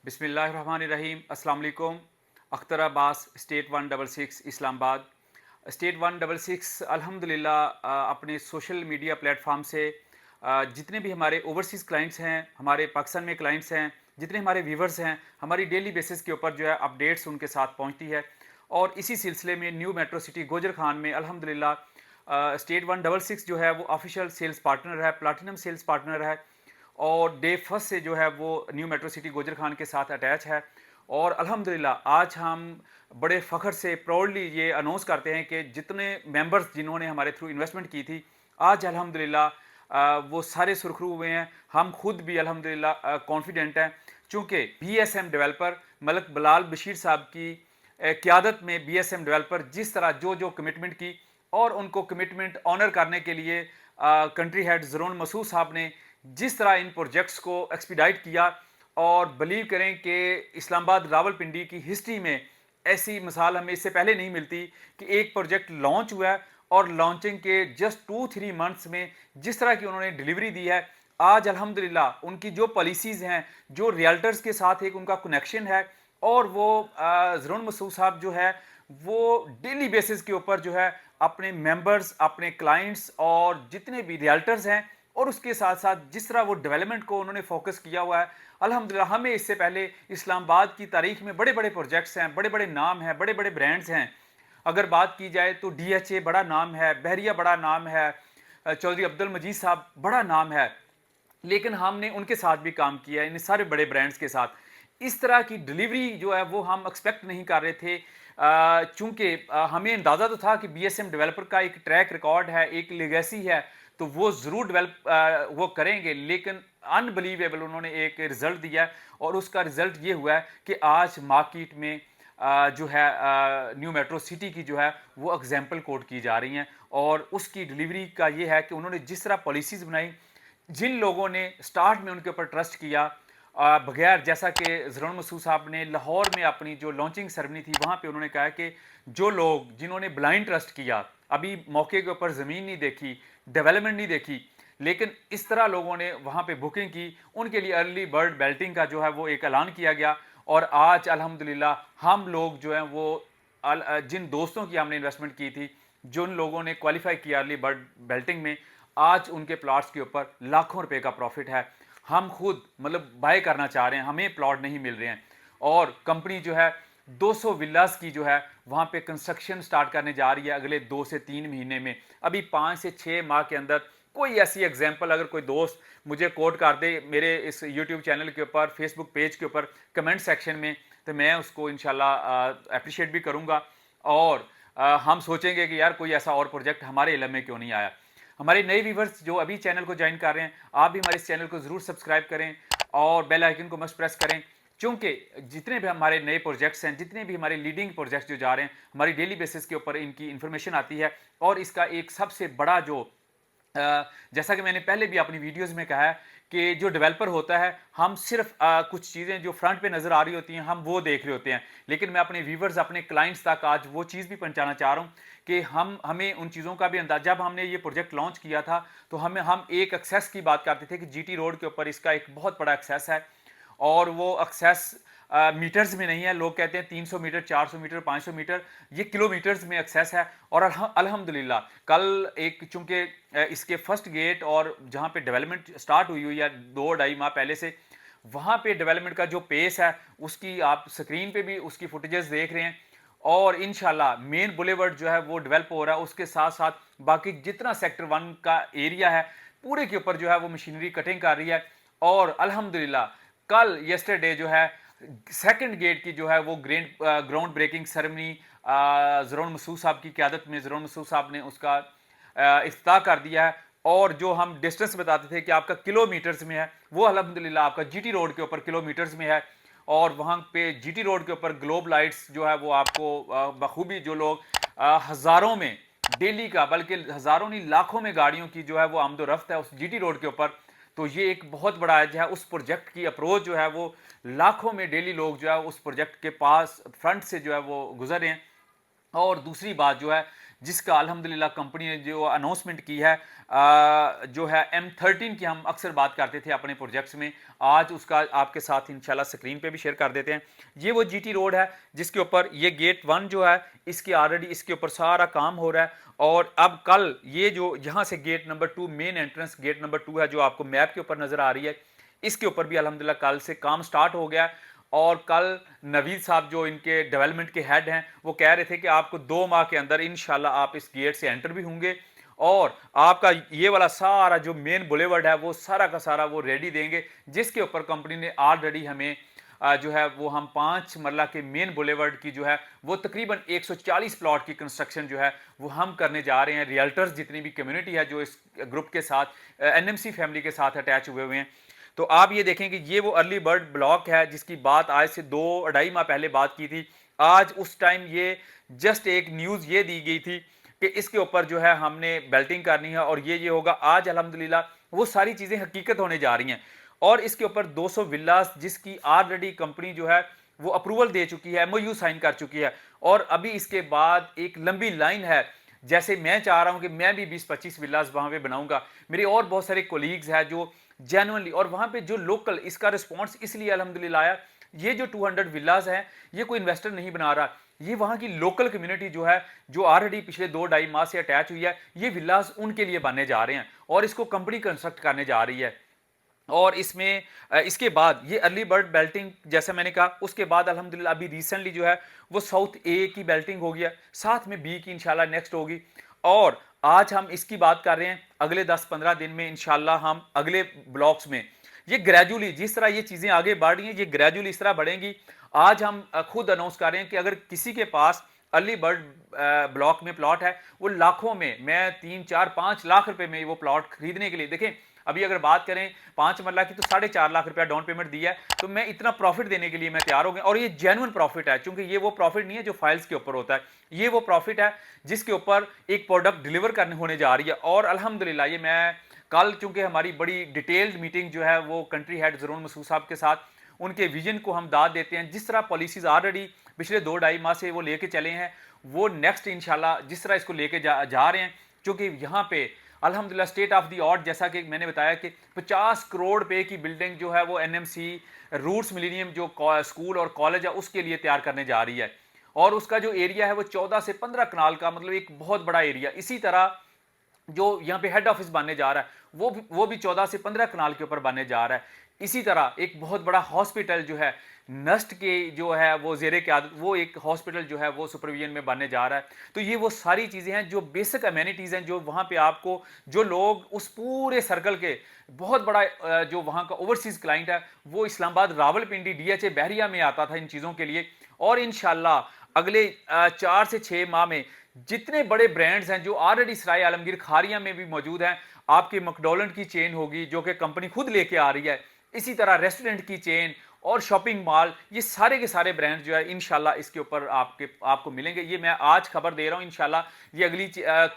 बिस्मिल्लाहिर्रहमानिर्रहीम। अस्सलाम वालेकुम। अख्तर अब्बास, स्टेट 166 इस्लामाबाद। स्टेट 166 अल्हम्दुलिल्लाह अपने सोशल मीडिया प्लेटफॉर्म से जितने भी हमारे ओवरसीज़ क्लाइंट्स हैं, हमारे पाकिस्तान में क्लाइंट्स हैं, जितने हमारे व्यूवर्स हैं, हमारी डेली बेसिस के ऊपर जो है अपडेट्स उनके साथ पहुंचती है। और इसी सिलसिले में न्यू मेट्रो सिटी गोजर खान में अल्हम्दुलिल्लाह स्टेट 166 जो है वो ऑफिशियल सेल्स पार्टनर है, प्लाटिनम सेल्स पार्टनर है। और डे फर्स्ट से जो है वो न्यू मेट्रो सिटी गोजर खान के साथ अटैच है। और अल्हम्दुलिल्लाह आज हम बड़े फ़ख्र से प्राउडली ये अनाउंस करते हैं कि जितने मेंबर्स जिन्होंने हमारे थ्रू इन्वेस्टमेंट की थी, आज अल्हम्दुलिल्लाह वो सारे सुरखरू हुए हैं। हम खुद भी अल्हम्दुलिल्लाह कॉन्फिडेंट हैं, चूँकि बीएसएम डेवलपर मलक बिलाल बशीर साहब की क़यादत में बीएसएम डेवलपर जिस तरह जो कमिटमेंट की और उनको कमिटमेंट ऑनर करने के लिए कंट्री हेड ज़रून मसूद साहब ने जिस तरह इन प्रोजेक्ट्स को एक्सपीडाइट किया, और बिलीव करें कि इस्लामाबाद रावलपिंडी की हिस्ट्री में ऐसी मिसाल हमें इससे पहले नहीं मिलती कि एक प्रोजेक्ट लॉन्च हुआ है और लॉन्चिंग के जस्ट 2-3 मंथ्स में जिस तरह की उन्होंने डिलीवरी दी है। आज अल्हम्दुलिल्लाह उनकी जो पॉलिसीज़ हैं, जो रियल्टर्स के साथ एक उनका कनेक्शन है, और वो ज़रून मसूद साहब जो है वो डेली बेसिस के ऊपर जो है अपने मेंबर्स, अपने क्लाइंट्स और जितने भी रियल्टर्स हैं, और उसके साथ साथ जिस तरह वो डेवलपमेंट को उन्होंने फोकस किया हुआ है, अल्हम्दुलिल्लाह हमें इससे पहले इस्लामाबाद की तारीख में बड़े बड़े प्रोजेक्ट्स हैं, बड़े बड़े नाम हैं, बड़े बड़े ब्रांड्स हैं। अगर बात की जाए तो डीएचए बड़ा नाम है, बहरिया बड़ा नाम है, चौधरी अब्दुल मजीद साहब बड़ा नाम है। लेकिन हमने उनके साथ भी काम किया है, इन सारे बड़े ब्रांड्स के साथ। इस तरह की डिलीवरी जो है वो हम एक्सपेक्ट नहीं कर रहे थे, चूँकि हमें अंदाज़ा तो था कि बीएसएम डेवलपर का एक ट्रैक रिकॉर्ड है, एक लेगेसी है, तो वो ज़रूर डेवलप वो करेंगे। लेकिन अनबिलीवेबल उन्होंने एक रिज़ल्ट दिया है, और उसका रिज़ल्ट ये हुआ है कि आज मार्केट में जो है न्यू मेट्रो सिटी की जो है वो एग्जाम्पल कोट की जा रही हैं। और उसकी डिलीवरी का ये है कि उन्होंने जिस तरह पॉलिसीज़ बनाई, जिन लोगों ने स्टार्ट में उनके ऊपर ट्रस्ट किया, बगैर, जैसा कि ज़रून मसूद साहब ने लाहौर में अपनी जो लॉन्चिंग सेरेमनी थी वहाँ पे उन्होंने कहा कि जो लोग जिन्होंने ब्लाइंड ट्रस्ट किया, अभी मौके के ऊपर ज़मीन नहीं देखी, डेवलपमेंट नहीं देखी, लेकिन इस तरह लोगों ने वहाँ पे बुकिंग की, उनके लिए अर्ली बर्ड बेल्टिंग का जो है वो एक ऐलान किया गया। और आज अल्हम्दुलिल्लाह हम लोग जो हैं वो जिन दोस्तों की हमने इन्वेस्टमेंट की थी, जिन लोगों ने क्वालिफाई किया अर्ली बर्ड बेल्टिंग में, आज उनके प्लॉट्स के ऊपर लाखों रुपए का प्रॉफिट है। हम खुद मतलब बाय करना चाह रहे हैं, हमें प्लॉट नहीं मिल रहे हैं, और कंपनी जो है 200 विलास की जो है वहाँ पे कंस्ट्रक्शन स्टार्ट करने जा रही है अगले 2 से 3 महीने में। अभी 5 से 6 माह के अंदर कोई ऐसी एग्जांपल अगर कोई दोस्त मुझे कोट कर दे मेरे इस यूट्यूब चैनल के ऊपर, फेसबुक पेज के ऊपर, कमेंट सेक्शन में, तो मैं उसको इंशाल्लाह अप्रिशिएट भी करूँगा। और हम सोचेंगे कि यार कोई ऐसा और प्रोजेक्ट हमारे इलम में क्यों नहीं आया। हमारे नए व्यूवर्स जो अभी चैनल को ज्वाइन कर रहे हैं, आप भी हमारे इस चैनल को ज़रूर सब्सक्राइब करें और बेल आइकन को मस्ट प्रेस करें, क्योंकि जितने भी हमारे नए प्रोजेक्ट्स हैं, जितने भी हमारे लीडिंग प्रोजेक्ट्स जो जा रहे हैं, हमारी डेली बेसिस के ऊपर इनकी इन्फॉर्मेशन आती है। और इसका एक सबसे बड़ा जो जैसा कि मैंने पहले भी अपनी वीडियोस में कहा है कि जो डेवलपर होता है, हम सिर्फ कुछ चीज़ें जो फ्रंट पे नज़र आ रही होती हैं हम वो देख रहे होते हैं, लेकिन मैं अपने व्यूवर्स, अपने क्लाइंट्स तक आज वो चीज़ भी पहुंचाना चाह रहा हूँ कि हमें उन चीज़ों का भी अंदाजा। जब हमने ये प्रोजेक्ट लॉन्च किया था तो हम एक एक्सेस की बात करते थे कि जीटी रोड के ऊपर इसका एक बहुत बड़ा एक्सेस है, और वो एक्सेस मीटर्स में नहीं है। लोग कहते हैं 300 मीटर, 400 मीटर, 500 मीटर, ये किलोमीटर्स में एक्सेस है। और अल्हम्दुलिल्लाह कल एक, चूंकि इसके फर्स्ट गेट और जहाँ पे डेवलपमेंट स्टार्ट हुई हुई है 2-2.5 माह पहले से, वहाँ पे डेवलपमेंट का जो पेस है उसकी आप स्क्रीन पे भी उसकी फुटेजेस देख रहे हैं। और इंशाल्लाह मेन बुलेवर्ड जो है वो डेवलप हो रहा है, उसके साथ साथ बाकी जितना सेक्टर 1 का एरिया है पूरे के ऊपर जो है वो मशीनरी कटिंग कर रही है। और अल्हम्दुलिल्लाह कल यस्टरडे जो है सेकंड गेट की जो है वो ग्राउंड ब्रेकिंग सेरेमनी ज़रून मसूद साहब की क़यादत में ज़रून मसूद साहब ने उसका इफ्तिताह कर दिया है। और जो हम डिस्टेंस बताते थे कि आपका किलोमीटर्स में है, वो अल्हम्दुलिल्लाह आपका जीटी रोड के ऊपर किलोमीटर्स में है। और वहाँ पे जीटी रोड के ऊपर ग्लोब लाइट्स जो है वो आपको बखूबी, जो लोग हज़ारों में डेली का, बल्कि हज़ारों नहीं लाखों में गाड़ियों की जो है वो आमदोरफ्त है उस जीटी रोड के ऊपर, तो ये एक बहुत बड़ा जो है उस प्रोजेक्ट की अप्रोच जो है वो लाखों में डेली लोग जो है उस प्रोजेक्ट के पास फ्रंट से जो है वो गुजर रहे हैं। और दूसरी बात जो है جس کا الحمدللہ کمپنی نے جو اناؤنسمنٹ کی ہے جو ہے M13 کی ہم اکثر بات کرتے تھے اپنے پروجیکٹس میں، آج اس کا آپ کے ساتھ انشاءاللہ سکرین پہ بھی شیئر کر دیتے ہیں۔ یہ وہ جی ٹی روڈ ہے جس کے اوپر یہ گیٹ 1 جو ہے اس کی آلریڈی اس کے اوپر سارا کام ہو رہا ہے، اور اب کل یہ جو یہاں سے گیٹ نمبر 2 مین انٹرنس گیٹ نمبر 2 ہے جو آپ کو میپ کے اوپر نظر آ رہی ہے، اس کے اوپر بھی الحمدللہ کل سے کام سٹارٹ ہو گیا ہے۔ اور کل نوید صاحب جو ان کے ڈیولپمنٹ کے ہیڈ ہیں وہ کہہ رہے تھے کہ آپ کو 2 ماہ کے اندر انشاءاللہ آپ اس گیٹ سے انٹر بھی ہوں گے، اور آپ کا یہ والا سارا جو مین بولیورڈ ہے وہ سارا کا سارا وہ ریڈی دیں گے، جس کے اوپر کمپنی نے آلریڈی ہمیں جو ہے وہ ہم 5 مرلہ کے مین بولیورڈ کی جو ہے وہ تقریباً 140 پلاٹ کی کنسٹرکشن جو ہے وہ ہم کرنے جا رہے ہیں۔ ریئلٹرز جتنی بھی کمیونٹی ہے جو اس گروپ کے ساتھ NMC فیملی کے ساتھ اٹیچ ہوئے ہیں، تو آپ یہ دیکھیں کہ یہ وہ ارلی برڈ بلاک ہے جس کی بات آج سے 2-2.5 ماہ پہلے بات کی تھی۔ آج اس ٹائم یہ جسٹ ایک نیوز یہ دی گئی تھی کہ اس کے اوپر جو ہے ہم نے بیلٹنگ کرنی ہے اور یہ ہوگا۔ آج الحمدللہ وہ ساری چیزیں حقیقت ہونے جا رہی ہیں، اور اس کے اوپر 200 ولاز جس کی آلریڈی کمپنی جو ہے وہ اپروول دے چکی ہے، MOU سائن کر چکی ہے، اور ابھی اس کے بعد ایک لمبی لائن ہے۔ جیسے میں چاہ رہا ہوں کہ میں بھی 20-25 ولاز وہاں پہ بناؤں گا، میرے اور بہت سارے کولیگز ہیں جو جینوئنلی، اور وہاں پہ جو لوکل اس کا رسپانس اس لیے الحمدللہ آیا، یہ جو 200 ولاز ہیں یہ کوئی انویسٹر نہیں بنا رہا، یہ وہاں کی لوکل کمیونٹی جو ہے جو آلریڈی پچھلے 2-2.5 ماہ سے اٹیچ ہوئی ہے، یہ ولاز ان کے لیے بننے جا رہے ہیں اور اس کو کمپنی کنسٹرکٹ کرنے جا رہی ہے۔ اور اس میں اس کے بعد یہ ارلی برڈ بیلٹنگ جیسا میں نے کہا، اس کے بعد الحمدللہ ابھی ریسنٹلی جو ہے وہ ساؤتھ اے کی بیلٹنگ ہو گیا، ساتھ میں بی کی انشاءاللہ نیکسٹ ہوگی، اور آج ہم اس کی بات کر رہے ہیں اگلے 10-15 دن میں انشاءاللہ ہم اگلے بلاکس میں یہ گریجولی جس طرح یہ چیزیں آگے بڑھ رہی ہیں یہ گریجولی اس طرح بڑھیں گی۔ آج ہم خود اناؤنس کر رہے ہیں کہ اگر کسی کے پاس ارلی برڈ بلاک میں پلاٹ ہے، وہ لاکھوں میں 3-4-5 لاکھ روپے میں وہ پلاٹ خریدنے کے لیے، دیکھیں ابھی اگر بات کریں 5 مرلہ کی تو 4.5 لاکھ روپیہ ڈاؤن پیمنٹ دی ہے، تو میں اتنا پروفٹ دینے کے لیے میں تیار ہو گیا، اور یہ جینوئن پروفٹ ہے، چونکہ یہ وہ پروفٹ نہیں ہے جو فائلز کے اوپر ہوتا ہے، یہ وہ پروفٹ ہے جس کے اوپر ایک پروڈکٹ ڈیلیور کرنے ہونے جا رہی ہے۔ اور الحمدللہ یہ میں کل چونکہ ہماری بڑی ڈیٹیلڈ میٹنگ جو ہے وہ کنٹری ہیڈ زرون مسعود صاحب کے ساتھ، ان کے ویژن کو ہم داد دیتے ہیں، جس طرح پالیسیز آلریڈی پچھلے 2-2.5 ماہ سے وہ لے کے چلے ہیں، وہ نیکسٹ انشاءاللہ جس طرح اس کو لے کے جا رہے ہیں، چونکہ یہاں پہ الحمدللہ اسٹیٹ آف دی آرٹ جیسا کہ میں نے بتایا کہ 50 کروڑ روپے کی بلڈنگ جو ہے وہ NMC روٹس ملینیم جو اسکول اور کالج ہے اس کے لیے تیار کرنے جا رہی ہے، اور اس کا جو ایریا ہے وہ 14 سے 15 کنال کا، مطلب ایک بہت بڑا ایریا۔ اسی طرح جو یہاں پہ ہیڈ آفس بننے جا رہا ہے وہ بھی 14 سے 15 کنال کے اوپر بننے جا رہا ہے۔ اسی طرح ایک بہت بڑا ہاسپٹل جو ہے نسٹ کے جو ہے وہ زیر قیادت وہ ایک ہاسپٹل جو ہے وہ سپرویژن میں بننے جا رہا ہے۔ تو یہ وہ ساری چیزیں ہیں جو بیسک امینٹیز ہیں جو وہاں پہ آپ کو جو لوگ اس پورے سرکل کے بہت بڑا جو وہاں کا اوورسیز کلائنٹ ہے وہ اسلام آباد راولپنڈی DHA بحریہ میں آتا تھا ان چیزوں کے لیے، اور انشاءاللہ اگلے 4 سے 6 ماہ میں جتنے بڑے برانڈز ہیں جو آلریڈی سرائے عالمگیر کھاریہ میں بھی موجود ہیں، آپ کے مکڈونلڈ کی چین ہوگی جو کہ کمپنی خود لے کے آ رہی ہے، اسی طرح ریسٹورنٹ کی چین اور شاپنگ مال، یہ سارے کے سارے برانڈ جو ہے انشاءاللہ اس کے اوپر آپ کو ملیں گے۔ یہ میں آج خبر دے رہا ہوں، انشاءاللہ یہ اگلی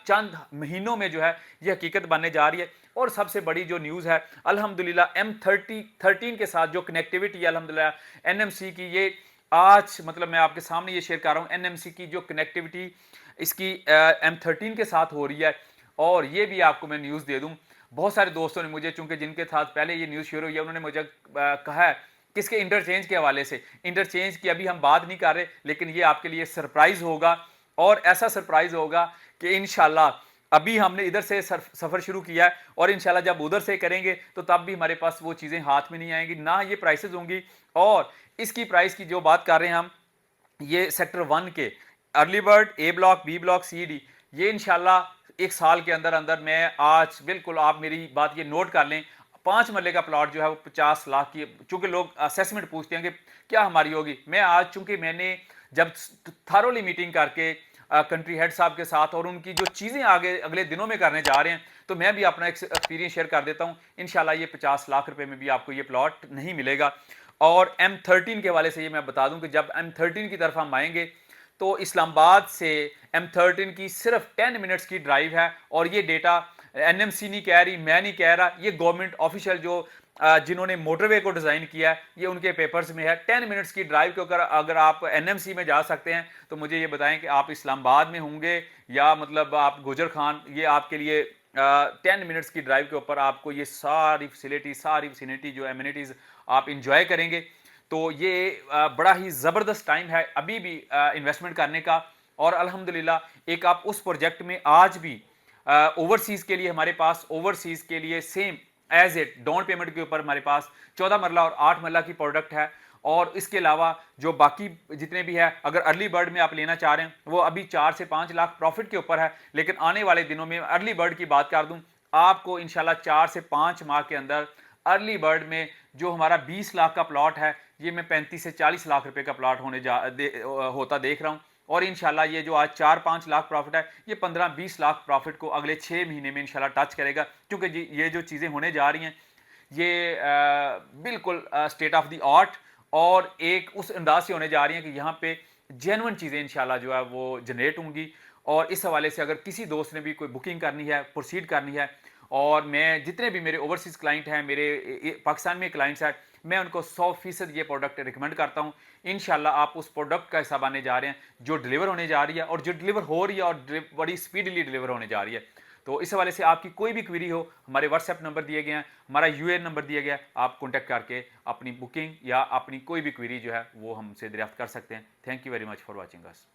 چند مہینوں میں جو ہے یہ حقیقت بننے جا رہی ہے۔ اور سب سے بڑی جو نیوز ہے الحمدللہ M13 کے ساتھ جو کنیکٹیوٹی ہے الحمدللہ NMC کی، یہ آج مطلب میں آپ کے سامنے یہ شیئر کر رہا ہوں NMC کی جو کنیکٹیوٹی اس کی M13 کے ساتھ ہو رہی ہے۔ اور یہ بھی آپ کو میں نیوز دے دوں، بہت سارے دوستوں نے مجھے چونکہ جن کے ساتھ پہلے یہ نیوز شیئر ہوئی ہے انہوں نے مجھے کہا ہے کس کے انٹرچینج کے حوالے سے، انٹرچینج کی ابھی ہم بات نہیں کر رہے، لیکن یہ آپ کے لیے سرپرائز ہوگا، اور ایسا سرپرائز ہوگا کہ انشاءاللہ ابھی ہم نے ادھر سے سفر شروع کیا ہے، اور انشاءاللہ جب ادھر سے کریں گے تو تب بھی ہمارے پاس وہ چیزیں ہاتھ میں نہیں آئیں گی، نہ یہ پرائسز ہوں گی۔ اور اس کی پرائس کی جو بات کر رہے ہیں ہم، یہ سیکٹر 1 کے early bird A block B block C D، یہ انشاءاللہ ایک سال کے اندر اندر میں آج بالکل آپ میری بات یہ نوٹ کر لیں، 5 مرلے کا پلاٹ جو ہے وہ 50 لاکھ کی، چونکہ لوگ اسیسمنٹ پوچھتے ہیں کہ کیا ہماری ہوگی، میں آج چونکہ میں نے جب تھارولی میٹنگ کر کے کنٹری ہیڈ صاحب کے ساتھ اور ان کی جو چیزیں آگے اگلے دنوں میں کرنے جا رہے ہیں، تو میں بھی اپنا ایکسپیرینس شیئر کر دیتا ہوں، انشاءاللہ یہ 50 لاکھ روپے میں بھی آپ کو یہ پلاٹ نہیں ملے گا۔ اور M13 کے حوالے سے یہ میں بتا دوں کہ جب M13 کی طرف ہم آئیں گے تو اسلام آباد سے M13 کی صرف 10 منٹس کی ڈرائیو ہے، اور یہ ڈیٹا NMC نہیں کہہ رہی، میں نہیں کہہ رہا، یہ گورنمنٹ آفیشیل جو जिन्होंने मोटरवे को डिज़ाइन किया है, ये उनके पेपर्स में है। 10 मिनट्स की ड्राइव के अगर आप एनएमसी में जा सकते हैं तो मुझे ये बताएं कि आप इस्लामाबाद में होंगे या मतलब आप गुजर खान, ये आपके लिए 10 मिनट्स की ड्राइव के ऊपर आपको ये सारी फैसिलिटी जो एमिनिटीज़ आप इंजॉय करेंगे। तो ये बड़ा ही ज़बरदस्त टाइम है अभी भी इन्वेस्टमेंट करने का। और अल्हम्दुलिल्लाह एक आप उस प्रोजेक्ट में आज भी ओवरसीज़ के लिए हमारे पास ओवरसीज़ के लिए same as it down payment के ऊपर हमारे पास 14 मरला और 8 मरला की प्रोडक्ट है। और इसके अलावा जो बाकी जितने भी है, अगर अर्ली बर्ड में आप लेना चाह रहे हैं वो अभी 4 से 5 लाख प्रॉफिट के ऊपर है, लेकिन आने वाले दिनों में अर्ली बर्ड की बात कर दूं, आपको इंशाल्लाह 4 से 5 माह के अंदर अर्ली बर्ड में जो हमारा 20 लाख का प्लॉट है, ये मैं 35 से 40 लाख रुपए का प्लॉट होता देख रहा हूँ। और इंशाल्लाह ये जो आज 4-5 लाख प्रॉफिट है, ये 15-20 लाख प्रॉफिट को अगले 6 महीने में इंशाल्लाह टच करेगा, क्योंकि ये जो चीज़ें होने जा रही हैं ये बिल्कुल स्टेट ऑफ द आर्ट और एक उस अंदाज से होने जा रही हैं कि यहाँ पे जेन्युइन चीज़ें इंशाल्लाह जो है वो जनरेट होंगी। और इस हवाले से अगर किसी दोस्त ने भी कोई बुकिंग करनी है, प्रोसीड करनी है, और मैं जितने भी मेरे ओवरसीज़ क्लाइंट हैं, मेरे पाकिस्तान में क्लाइंट्स हैं, मैं उनको 100% ये प्रोडक्ट रिकमेंड करता हूँ। इंशाल्लाह आप उस प्रोडक्ट का हिस्सा बनने जा रहे हैं जो डिलीवर होने जा रही है, और जो डिलीवर हो रही है और बड़ी स्पीडली डिलीवर होने जा रही है। तो इस हवाले से आपकी कोई भी क्वेरी हो, हमारे व्हाट्सएप नंबर दिए गए हैं, हमारा यूएन नंबर दिया गया है, आप कॉन्टैक्ट करके अपनी बुकिंग या अपनी कोई भी क्वेरी जो है वो हमसे दरियाफ्त कर सकते हैं। Thank you very much for watching us.